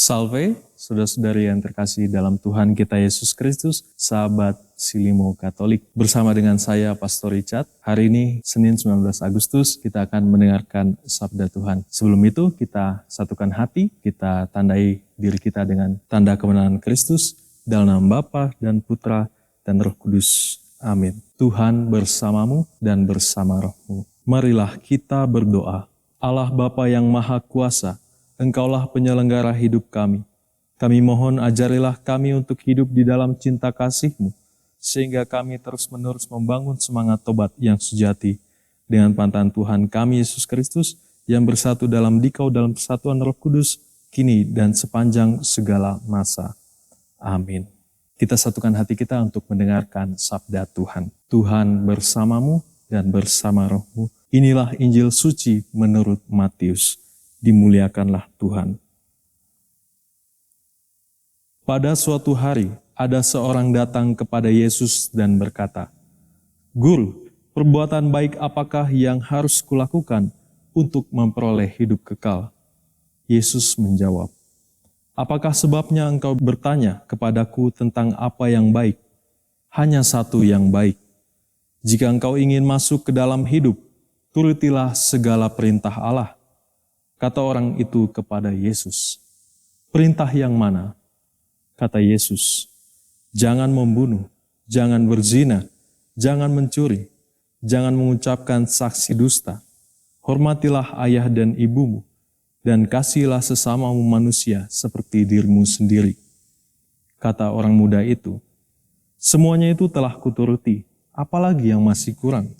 Salve, saudara-saudari yang terkasih dalam Tuhan kita Yesus Kristus, sahabat Silimo Katolik. Bersama dengan saya, Pastor Richard, hari ini Senin 19 Agustus, kita akan mendengarkan Sabda Tuhan. Sebelum itu, kita satukan hati, kita tandai diri kita dengan tanda kemenangan Kristus, dalam nama Bapa dan Putra dan Roh Kudus. Amin. Tuhan bersamamu dan bersama rohmu. Marilah kita berdoa. Allah Bapa yang Maha Kuasa, Engkaulah penyelenggara hidup kami. Kami mohon ajarilah kami untuk hidup di dalam cinta kasih-Mu, sehingga kami terus-menerus membangun semangat tobat yang sejati dengan pantaran Tuhan kami Yesus Kristus yang bersatu dalam Dikau dalam persatuan Roh Kudus, kini dan sepanjang segala masa. Amin. Kita satukan hati kita untuk mendengarkan sabda Tuhan. Tuhan bersamamu dan bersama rohmu. Inilah Injil suci menurut Matius. Dimuliakanlah Tuhan. Pada suatu hari, ada seorang datang kepada Yesus dan berkata, "Guru, perbuatan baik apakah yang harus kulakukan untuk memperoleh hidup kekal?" Yesus menjawab, "Apakah sebabnya engkau bertanya kepadaku tentang apa yang baik? Hanya satu yang baik. Jika engkau ingin masuk ke dalam hidup, turutilah segala perintah Allah." Kata orang itu kepada Yesus, "Perintah yang mana?" Kata Yesus, "Jangan membunuh, jangan berzina, jangan mencuri, jangan mengucapkan saksi dusta, hormatilah ayah dan ibumu, dan kasihilah sesamamu manusia seperti dirimu sendiri." Kata orang muda itu, "Semuanya itu telah kuturuti, apalagi yang masih kurang?"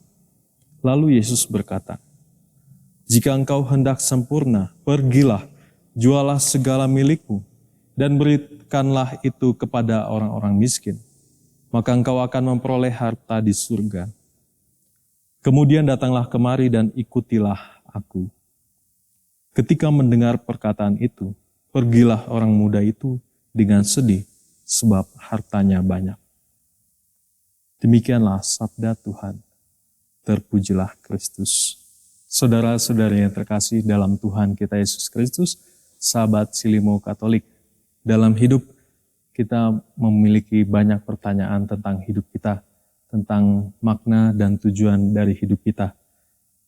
Lalu Yesus berkata, "Jika engkau hendak sempurna, pergilah, jualah segala milikmu, dan berikanlah itu kepada orang-orang miskin. Maka engkau akan memperoleh harta di surga. Kemudian datanglah kemari dan ikutilah aku." Ketika mendengar perkataan itu, pergilah orang muda itu dengan sedih, sebab hartanya banyak. Demikianlah sabda Tuhan. Terpujilah Kristus. Saudara-saudari yang terkasih dalam Tuhan kita Yesus Kristus, sahabat Silimo Katolik, dalam hidup kita memiliki banyak pertanyaan tentang hidup kita, tentang makna dan tujuan dari hidup kita.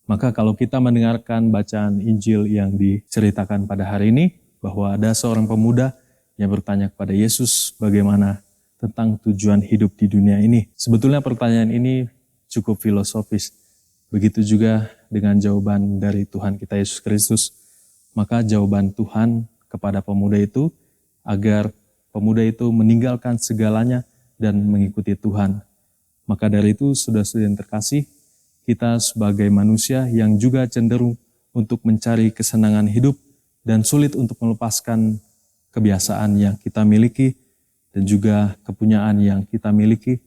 Maka kalau kita mendengarkan bacaan Injil yang diceritakan pada hari ini, bahwa ada seorang pemuda yang bertanya kepada Yesus bagaimana tentang tujuan hidup di dunia ini. Sebetulnya pertanyaan ini cukup filosofis. Begitu juga dengan jawaban dari Tuhan kita Yesus Kristus. Maka jawaban Tuhan kepada pemuda itu agar pemuda itu meninggalkan segalanya dan mengikuti Tuhan. Maka dari itu, saudara-saudara yang terkasih, kita sebagai manusia yang juga cenderung untuk mencari kesenangan hidup dan sulit untuk melepaskan kebiasaan yang kita miliki dan juga kepunyaan yang kita miliki.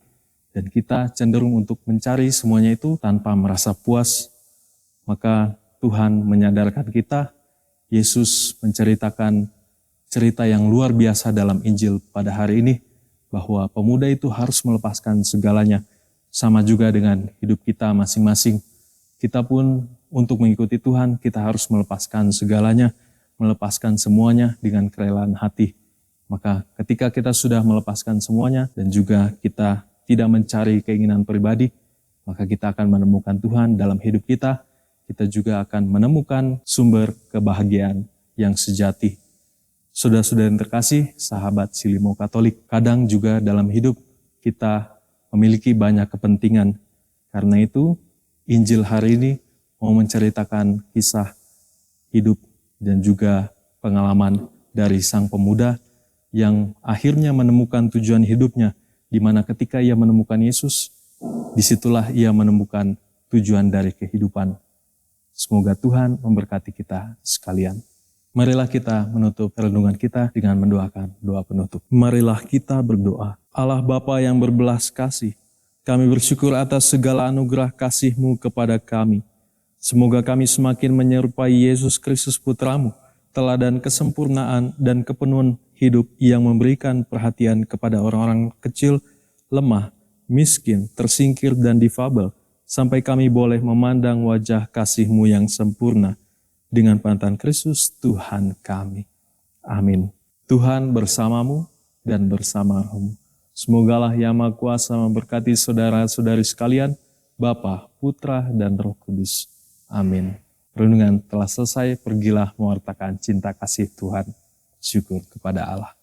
Dan kita cenderung untuk mencari semuanya itu tanpa merasa puas. Maka Tuhan menyadarkan kita, Yesus menceritakan cerita yang luar biasa dalam Injil pada hari ini, bahwa pemuda itu harus melepaskan segalanya. Sama juga dengan hidup kita masing-masing. Kita pun untuk mengikuti Tuhan, kita harus melepaskan segalanya, melepaskan semuanya dengan kerelaan hati. Maka ketika kita sudah melepaskan semuanya dan juga kita tidak mencari keinginan pribadi, maka kita akan menemukan Tuhan dalam hidup kita. Kita juga akan menemukan sumber kebahagiaan yang sejati. Saudara-saudara yang terkasih, sahabat Silimo Katolik, kadang juga dalam hidup kita memiliki banyak kepentingan. Karena itu, Injil hari ini mau menceritakan kisah hidup dan juga pengalaman dari sang pemuda yang akhirnya menemukan tujuan hidupnya, di mana ketika ia menemukan Yesus, disitulah ia menemukan tujuan dari kehidupan. Semoga Tuhan memberkati kita sekalian. Marilah kita menutup renungan kita dengan mendoakan doa penutup. Marilah kita berdoa. Allah Bapa yang berbelas kasih, kami bersyukur atas segala anugerah kasih-Mu kepada kami. Semoga kami semakin menyerupai Yesus Kristus Putra-Mu, teladan kesempurnaan dan kepenuhan hidup yang memberikan perhatian kepada orang-orang kecil, lemah, miskin, tersingkir, dan difabel, sampai kami boleh memandang wajah kasih-Mu yang sempurna. Dengan pantaran Kristus Tuhan kami. Amin. Tuhan bersamamu dan bersama rohmu. Semoga Allah yang Maha Kuasa memberkati saudara-saudari sekalian, Bapa, Putra, dan Roh Kudus. Amin. Renungan telah selesai, pergilah mewartakan cinta kasih Tuhan. Syukur kepada Allah.